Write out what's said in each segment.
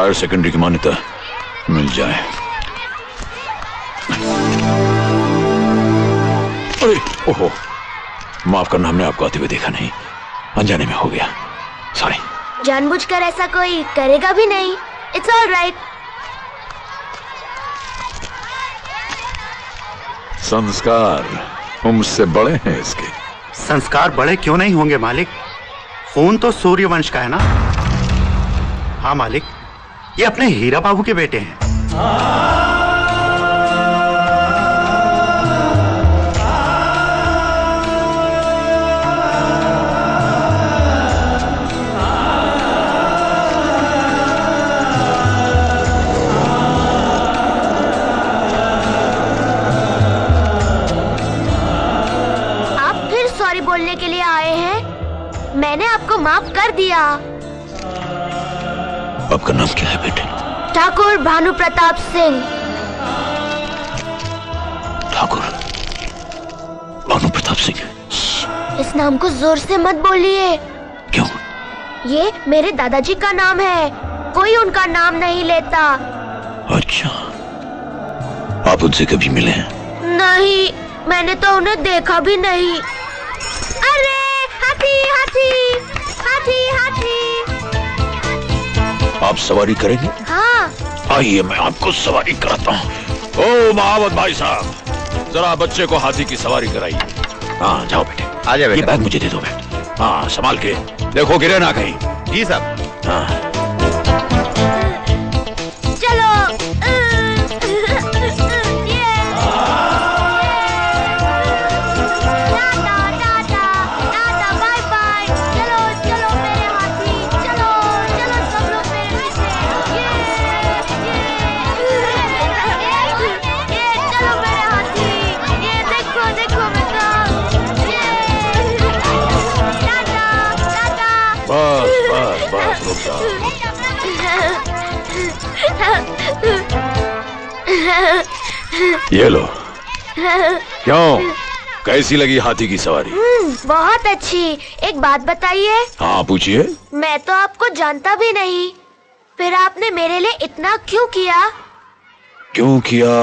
Higher secondary की मान्यता मिल जाए। अरे ओहो, माफ करना, हमने आपको आते हुए देखा नहीं, अनजाने में हो गया, सॉरी। जानबूझकर ऐसा कोई करेगा भी नहीं। It's all right. संस्कार मुझसे बड़े हैं इसके। संस्कार बड़े क्यों नहीं होंगे मालिक? खून तो सूर्यवंश का है ना। हाँ मालिक, ये अपने हीरा बाबू के बेटे हैं। बोलने के लिए आए हैं? मैंने आपको माफ कर दिया। आपका नाम क्या है बेटे? ठाकुर भानु प्रताप सिंह। ठाकुर भानु प्रताप सिंह? इस नाम को जोर से मत बोलिए। क्यों? ये मेरे दादाजी का नाम है, कोई उनका नाम नहीं लेता। अच्छा, आप उनसे कभी मिले हैं? नहीं, मैंने तो उन्हें देखा भी नहीं। अरे हाथी हाथी हाथी हाथी। आप सवारी करेंगे? हाँ। आइए, मैं आपको सवारी कराता हूँ। ओ महावत भाई साहब, जरा बच्चे को हाथी की सवारी कराइए। हाँ जाओ बेटे, आ जाओ बेटे। ये बैग मुझे दे दो बेटे। हाँ संभाल के देखो, गिरे ना कहीं। जी साहब। हाँ चलो। ये लो। क्यों, कैसी लगी हाथी की सवारी? बहुत अच्छी। एक बात बताइए। हाँ पूछिए। मैं तो आपको जानता भी नहीं, फिर आपने मेरे लिए इतना क्यों किया? क्यों किया?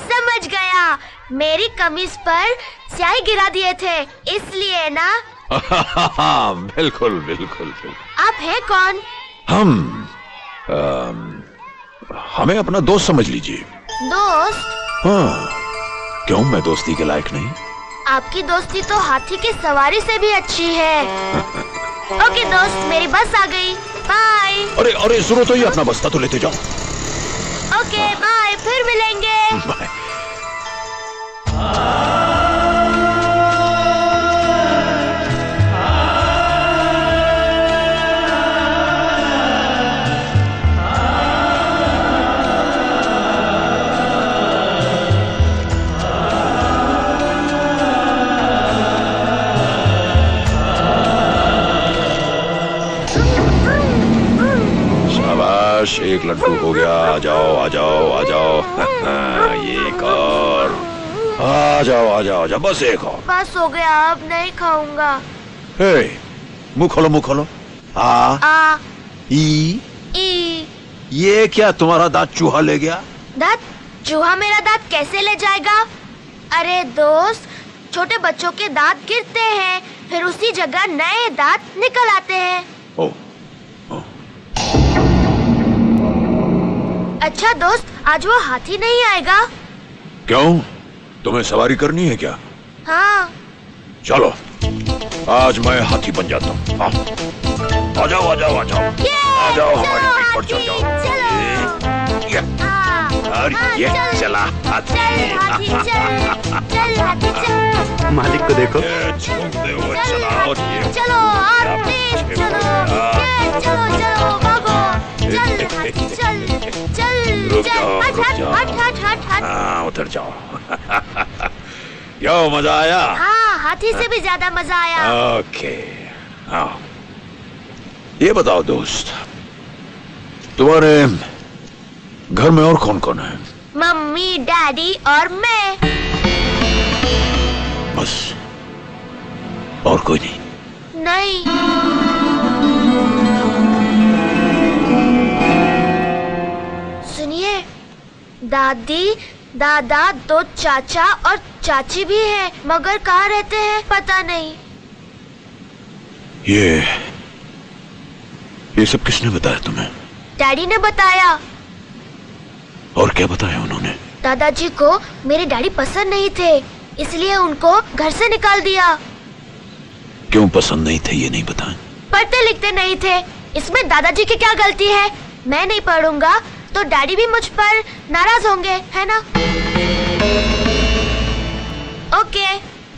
समझ गया, मेरी कमीज पर स्याही गिरा दिए थे, इसलिए ना। बिल्कुल बिल्कुल बिल्कुल। आप हैं कौन? हमें अपना दोस्त समझ लीजिए। दोस्त? हाँ, क्यों मैं दोस्ती के लायक नहीं? आपकी दोस्ती तो हाथी की सवारी से भी अच्छी है। ओके दोस्त, मेरी बस आ गई, बाय। अरे अरे सुनो तो, ये अपना बस्ता तो लेते जाओ। ओके बाय, फिर मिलेंगे। बाय। एक लड्डू हो गया। आ जाओ आ जाओ आ जाओ। ये एक और। आ जाओ आ जाओ आ जाओ, बस एक और। बस हो गया, अब नहीं खाऊंगा। मुंह खोलो मुंह खोलो। आ ई। ये क्या तुम्हारा दांत चूहा ले गया? दांत? चूहा मेरा दांत कैसे ले जाएगा? अरे दोस्त, छोटे बच्चों के दांत गिरते हैं, फिर उसी जगह नए दांत निकल आते हैं। ओ। अच्छा दोस्त, आज वो हाथी नहीं आएगा? क्यों, तुम्हें सवारी करनी है क्या? हाँ। चलो, आज मैं हाथी बन जाता हूँ। आ जाओ आ जाओ आ जाओ आ जाओ, हमारे पीठ पर चढ़ जाओ। ये चला हाथी। मालिक को देखो। चलते हुए चला, और ये चलो और तेज चलो। चलो चलो भागो। चल हाथी चल चल। रुक जाओ हट रुक हट जाओ। हट हट हट हट। हाँ उतर जाओ। क्यों, मजा आया? हाँ, हाथी से भी ज्यादा मजा आया। ओके, हाँ। ये बताओ दोस्त, तुम्हारे घर में और कौन कौन है? मम्मी, डैडी और मैं। बस, और कोई नहीं? नहीं। दादी, दादा, 2 चाचा और चाची भी है, मगर कहाँ रहते हैं पता नहीं। ये सब किसने बताया तुम्हें? डैडी ने बताया। और क्या बताया उन्होंने? दादाजी को मेरे डैडी पसंद नहीं थे, इसलिए उनको घर से निकाल दिया। क्यों पसंद नहीं थे ये नहीं बताया? पढ़ते लिखते नहीं थे, इसमें दादाजी की क्या गलती है? मैं नहीं पढ़ूंगा तो डैडी भी मुझ पर नाराज होंगे, है ना? ओके,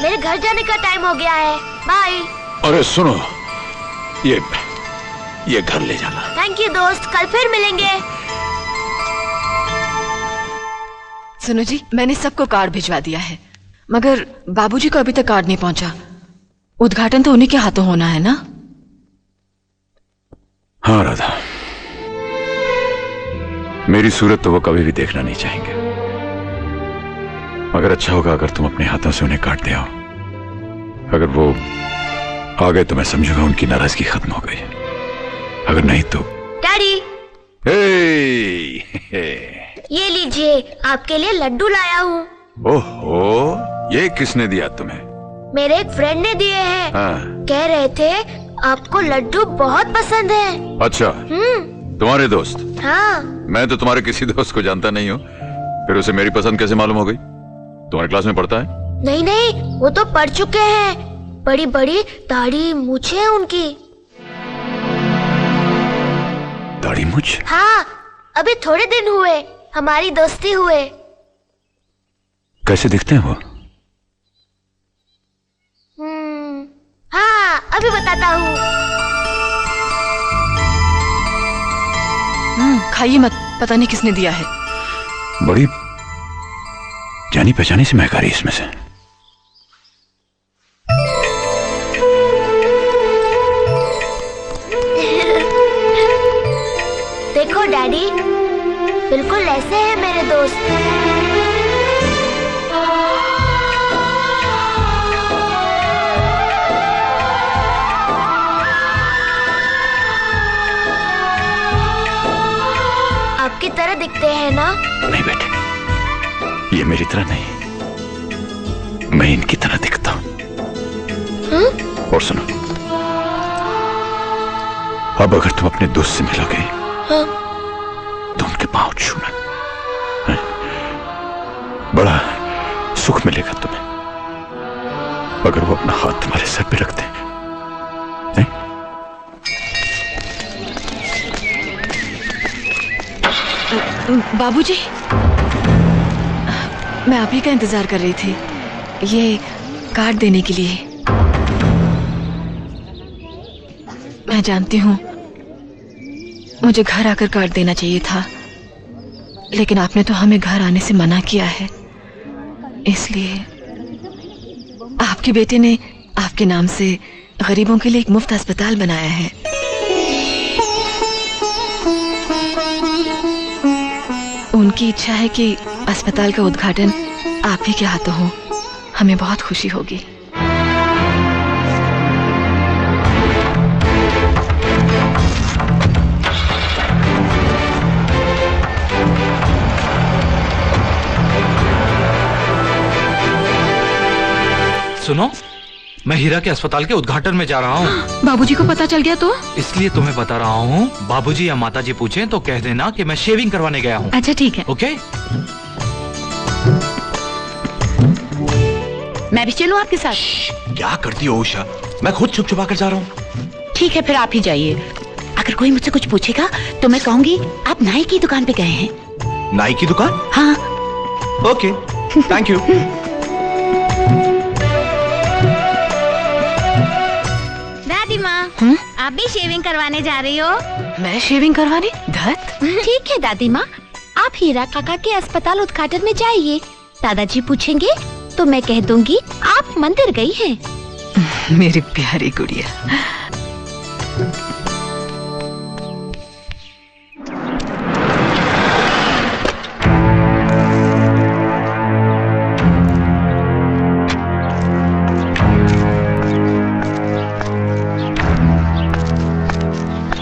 मेरे घर जाने का टाइम हो गया है, बाय। अरे सुनो, ये घर ले जाना। थैंक यू दोस्त, कल फिर मिलेंगे। सुनो जी, मैंने सबको कार्ड भिजवा दिया है, मगर बाबूजी को अभी तक कार्ड नहीं पहुंचा। उद्घाटन तो उन्हीं के हाथों होना है ना? हाँ राधा, मेरी सूरत तो वो कभी भी देखना नहीं चाहेंगे, मगर अच्छा होगा अगर तुम अपने हाथों से उन्हें काट दे आओ। अगर वो आ गए तो मैं समझूंगा उनकी नाराजगी खत्म हो गई, अगर नहीं तो। डैडी, हे। ये लीजिए, आपके लिए लड्डू लाया हूँ। ओहो, ये किसने दिया तुम्हें? मेरे एक फ्रेंड ने दिए हैं। हाँ। कह रहे थे आपको लड्डू बहुत पसंद है। अच्छा, तुम्हारे दोस्त? हाँ। मैं तो तुम्हारे किसी दोस्त को जानता नहीं हूँ, फिर उसे मेरी पसंद कैसे मालूम हो गई? तुम्हारी क्लास में पढ़ता है? नहीं नहीं, वो तो पढ़ चुके हैं, बड़ी बड़ी दाढ़ी मूछें हैं उनकी। दाढ़ी मूछ? हाँ, अभी थोड़े दिन हुए हमारी दोस्ती हुए। कैसे दिखते हैं वो? हाँ, अभी बताता हूँ। खाइए मत, पता नहीं किसने दिया है। बड़ी जानी पहचानी सी महक आ रही इसमें से। देखो डैडी, बिल्कुल ऐसे हैं मेरे दोस्त। आपकी तरह दिखते हैं ना? नहीं बेटे, ये मेरी तरह नहीं, मैं इनकी तरह दिखता हूं। और सुनो, अब अगर तुम अपने दोस्त से मिलोगे तो उनके पांव छूना, बड़ा सुख मिलेगा तुम्हें अगर वो अपना हाथ तुम्हारे सर पे रखते हैं। नहीं? बाबूजी, मैं आप ही का इंतजार कर रही थी, ये कार्ड देने के लिए। मैं जानती हूँ मुझे घर आकर कार्ड देना चाहिए था, लेकिन आपने तो हमें घर आने से मना किया है, इसलिए आपके बेटे ने आपके नाम से गरीबों के लिए एक मुफ्त अस्पताल बनाया है। उनकी इच्छा है कि अस्पताल का उद्घाटन आप ही के हाथों हो, हमें बहुत खुशी होगी। सुनो, मैं हीरा के अस्पताल के उद्घाटन में जा रहा हूँ। बाबूजी को पता चल गया तो? इसलिए तुम्हें बता रहा हूँ, बाबूजी या माताजी पूछें तो कह देना कि मैं शेविंग करवाने गया हूँ। अच्छा ठीक है। ओके? मैं भी चलूं आपके साथ? क्या करती हो उषा, मैं खुद छुप छुपा कर जा रहा हूँ। ठीक है, फिर आप ही जाइए। अगर कोई मुझसे कुछ पूछेगा तो मैं कहूँगी आप नाई की दुकान पे गए हैं। नाई की दुकान? हाँ। Okay, thank you. दादी माँ, आप भी शेविंग करवाने जा रही हो? मैं शेविंग करवाने? धत। ठीक है दादी माँ, आप हीरा काका के अस्पताल उद्घाटन में जाइए। दादाजी पूछेंगे तो मैं कह दूंगी आप मंदिर गई हैं। मेरी प्यारी गुड़िया।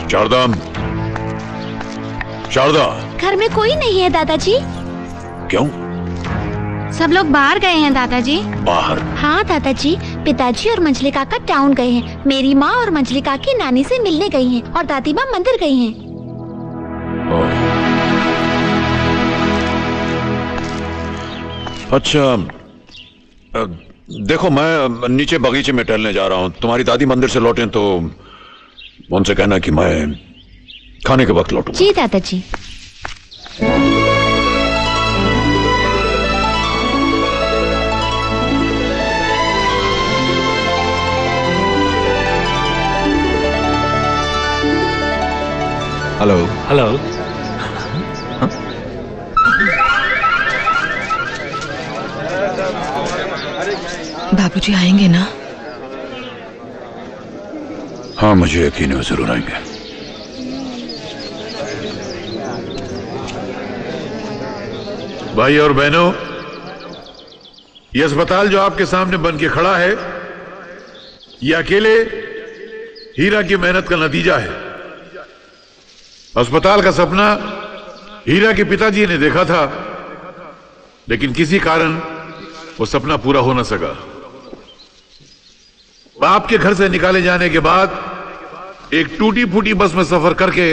शारदा, शारदा। घर में कोई नहीं है दादाजी। क्यों? सब लोग बाहर गए हैं दादाजी। बाहर? हाँ दादाजी, पिताजी और मंजली काका टाउन गए हैं। मेरी माँ और मंजली काकी नानी से मिलने गई हैं और दादी माँ मंदिर गई हैं। अच्छा, देखो मैं नीचे बगीचे में टहलने जा रहा हूँ। तुम्हारी दादी मंदिर से लौटे तो उनसे कहना कि मैं खाने के वक्त लौटूंगा। जी दादाजी। हेलो। हेलो। बाबूजी आएंगे ना? हाँ, मुझे यकीन है वो जरूर आएंगे। भाई और बहनों, ये अस्पताल जो आपके सामने बन के खड़ा है, ये अकेले हीरा की मेहनत का नतीजा है। अस्पताल का सपना हीरा के पिताजी ने देखा था, लेकिन किसी कारण वो सपना पूरा हो न सका। बाप के घर से निकाले जाने के बाद एक टूटी फूटी बस में सफर करके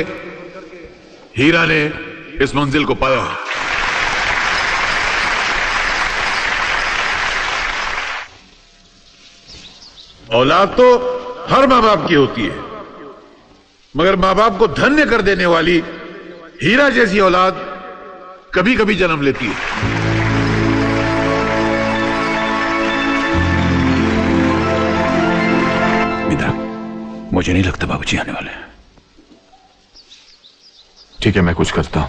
हीरा ने इस मंजिल को पाया। औलाद तो हर मां बाप की होती है, मगर मां बाप को धन्य कर देने वाली हीरा जैसी औलाद कभी कभी जन्म लेती है। मुझे नहीं लगता बाबूजी आने वाले हैं। ठीक है, मैं कुछ करता हूं।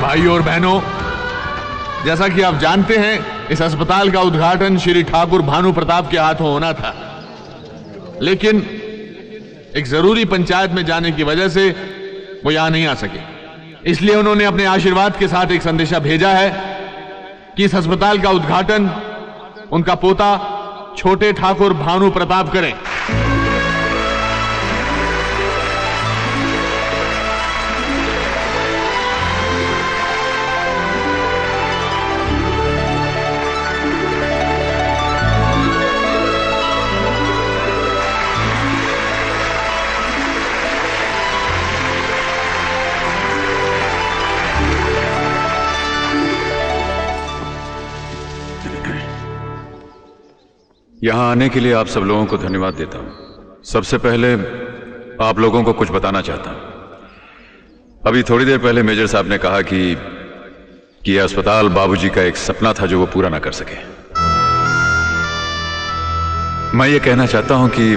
भाइयों और बहनों, जैसा कि आप जानते हैं, इस अस्पताल का उद्घाटन श्री ठाकुर भानु प्रताप के हाथों होना था, लेकिन एक जरूरी पंचायत में जाने की वजह से वो यहां नहीं आ सके। इसलिए उन्होंने अपने आशीर्वाद के साथ एक संदेशा भेजा है कि इस अस्पताल का उद्घाटन उनका पोता छोटे ठाकुर भानु प्रताप करें। यहां आने के लिए आप सब लोगों को धन्यवाद देता हूं। सबसे पहले आप लोगों को कुछ बताना चाहता हूं। अभी थोड़ी देर पहले मेजर साहब ने कहा कि यह अस्पताल बाबूजी का एक सपना था जो वो पूरा ना कर सके। मैं ये कहना चाहता हूं कि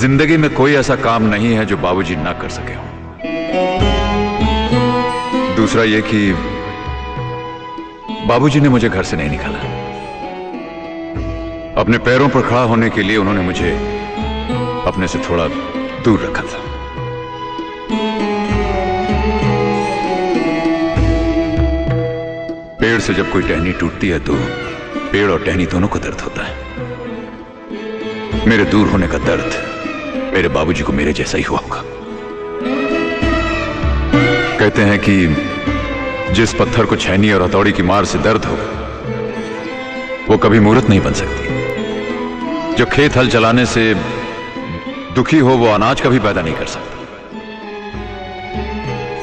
जिंदगी में कोई ऐसा काम नहीं है जो बाबूजी ना कर सके हो। दूसरा ये कि बाबूजी ने मुझे घर से नहीं निकाला। अपने पैरों पर खड़ा होने के लिए उन्होंने मुझे अपने से थोड़ा दूर रखा था। पेड़ से जब कोई टहनी टूटती है तो पेड़ और टहनी दोनों को दर्द होता है। मेरे दूर होने का दर्द मेरे बाबूजी को मेरे जैसा ही हुआ होगा। कहते हैं कि जिस पत्थर को छैनी और हथौड़ी की मार से दर्द हो वो कभी मूर्त नहीं बन सकती। जो खेत हल चलाने से दुखी हो वो अनाज कभी पैदा नहीं कर सकता।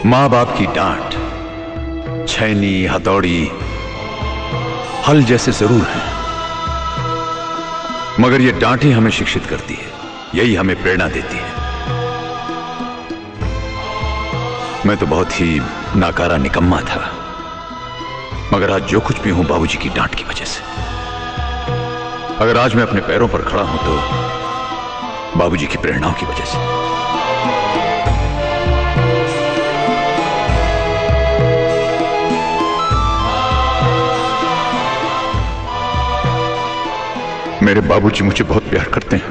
मां बाप की डांट, छैनी, हथौड़ी, हल जैसे जरूर हैं, मगर ये डांट ही हमें शिक्षित करती है, यही हमें प्रेरणा देती है। मैं तो बहुत ही नाकारा निकम्मा था, मगर आज जो कुछ भी हूं बाबूजी की डांट की वजह से। अगर आज मैं अपने पैरों पर खड़ा हूं तो बाबूजी की प्रेरणाओं की वजह से। मेरे बाबूजी मुझे बहुत प्यार करते हैं।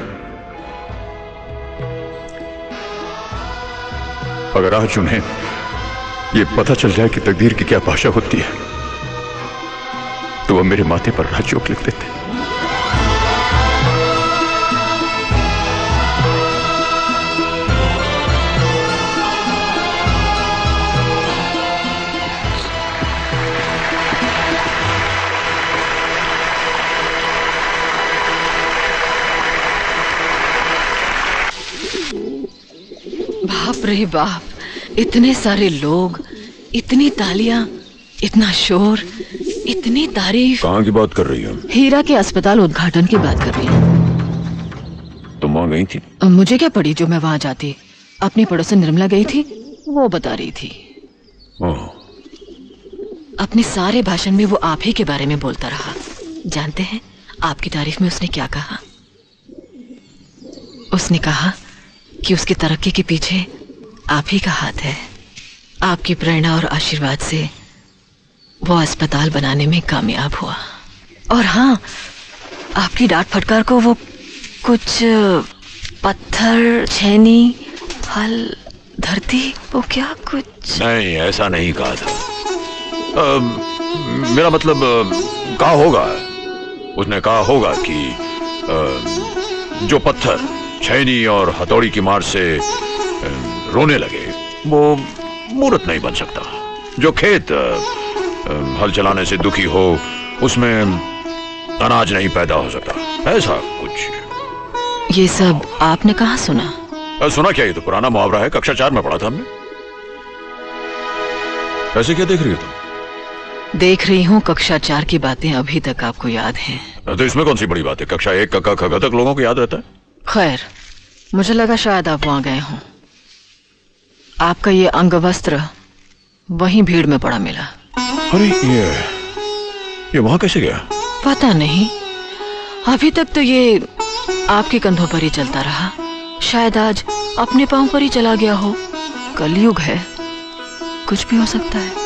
अगर आज उन्हें ये पता चल जाए कि तकदीर की क्या भाषा होती है तो वो मेरे माथे पर राजयोग लिख देते। बाप रे बाप, इतने सारे लोग, इतनी तालियां, इतना शोर, इतनी तारीफ। कहाँ की बात कर रही हो? हीरा के अस्पताल उद्घाटन की बात कर रही हूँ। तुम वहां गई थी? मुझे क्या पड़ी जो मैं वहां जाती। अपनी पड़ोसन निर्मला गई थी, वो बता रही थी। अपने सारे भाषण में वो आप ही के बारे में बोलता रहा। जानते हैं आपकी तारीफ में उसने क्या कहा? उसने कहा कि उसकी तरक्की के पीछे आप ही का हाथ है। आपकी प्रेरणा और आशीर्वाद से वो अस्पताल बनाने में कामयाब हुआ। और हाँ, आपकी डांट फटकार को वो कुछ पत्थर, छेनी, हल, धरती, वो क्या कुछ। नहीं, ऐसा नहीं कहा था। मेरा मतलब कहा होगा, उसने कहा होगा कि जो पत्थर, छेनी और हथौड़ी की मार से रोने लगे वो मूर्त नहीं बन सकता। जो खेत हल चलाने से दुखी हो उसमें अनाज नहीं पैदा हो सकता, ऐसा कुछ। ये सब आपने कहाँ सुना? सुना क्या, ये तो पुराना मुहावरा है, कक्षा 4 में पढ़ा था हमने। ऐसे क्या देख रही हो तुम? देख रही हूँ कक्षा 4 की बातें अभी तक आपको याद हैं। तो इसमें कौन सी बड़ी बात है? कक्षा 1 का ख तक लोगों को याद रहता है। खैर, मुझे लगा शायद आप वहां गए हों। आपका ये अंगवस्त्र वहीं भीड़ में पड़ा मिला। अरे ये वहां कैसे गया? पता नहीं, अभी तक तो ये आपके कंधों पर ही चलता रहा। शायद आज अपने पांव पर ही चला गया हो। कलयुग है, कुछ भी हो सकता है।